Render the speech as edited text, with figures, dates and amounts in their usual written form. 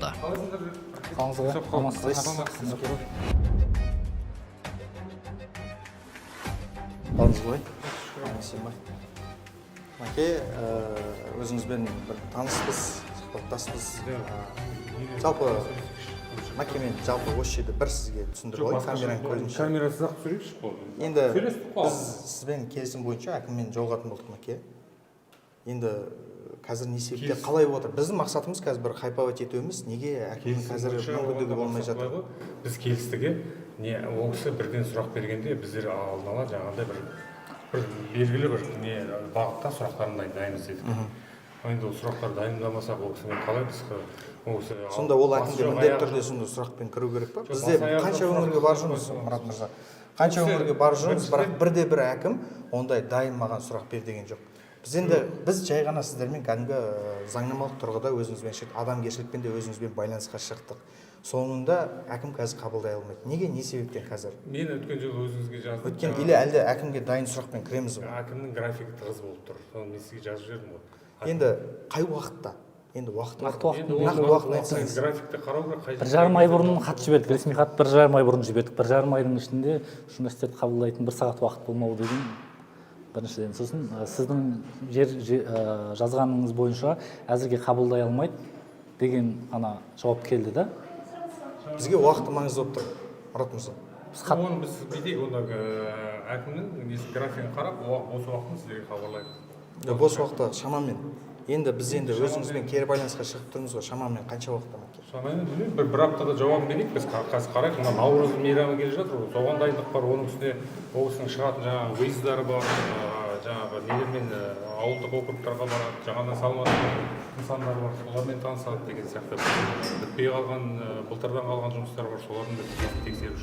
Қалыңызға Мәке, өзіңізбен бір таныспыз, сұхбаттаспыз. Жалпы, Мәкемен жалпы осы жерде бір сізге түсіндіріп алайын, камераның көзінше. Камерасыз ақ түсірейікші болды. Енді біз сізбен келісім бойынша әкіммен жолығатын болдық, Мәке. Енді қазір не себепте қалай отыр? Біздің мақсатымыз қазір бір хайповать ету емес, неге әкімнің қазір мүмкіндігі болмай жатыр? Біз келістіге, ол кісі бірден сұрақ бергенде біздер алдын ала жаңағыдай бір белгілі бір бағытта сұрақтарын дайындаймыз дедік. Енді ол сұрақтар дайындамасақ, ол кісімен қалай біз сонда ол әкімге міндетті түрде сонда сұрақпен кіру керек па? Бізде қанша өңірге барып жүрміз, Мұрат мырза? Қанша өңірге барып жүрміз, бірақ бірде-бір әкім ондай дайын маған сұрақ бер деген жоқ. Біз жай ғана сіздермен кәдімгі заңнамалық тұрғыда өзіңізбен адамгершілікпен де өзіңізбен байланысқа шықтық. Соңында әкім қазір қабылдай алмайды. Неге, не себептен қазір? Мен өткен жылы өзіңізге жаздым. Өткен или әлде әкімге дайын сұрақпен кіреміз бе? Әкімнің графигі тығыз болып тұр. Соны мен сізге жазып жібердім ғой. Енді қай уақытта? Енді нақты уақытын айтсаңыз, графикті қарау керек. 1,5 ай бұрын хат жібердік, ресми хат 1,5 ай бұрын жібердік. 1,5 айдың ішінде журналистерді қабылдайтын 1 сағат уақыт болмау деген біріншіден. Сосын сіздің жазғаныңыз бойынша әзірге қабылдай алмайды деген ана жауап келді да. Бізге уақыты маңызды болып тұр, Мұрат мырза. Оны біз бүйдейік, онда әкімнің графигін қарап, осы уақытын сіздерге хабарлайды. Бос уақытта шамамен. Енді біз өзіңізбен кері байланысқа шығып тұрмыз ғой, шамамен қанша уақытта Мәке? Шамамен білмеймін, бір аптада жауабын берейік, біз қазір қарайық, мына Наурыз мейрамы келе жатыр, соған дайындық бар, оның үстіне облыстың шығатын жаңағы выездары бар, жаңағы нелермен ауылдық округтарға барады, жаңадан салынатын нысандар бар, солармен танысады деген сияқты. Бітпей қалған, былтырдан қалған жұмыстар бар, солардың да тексеріп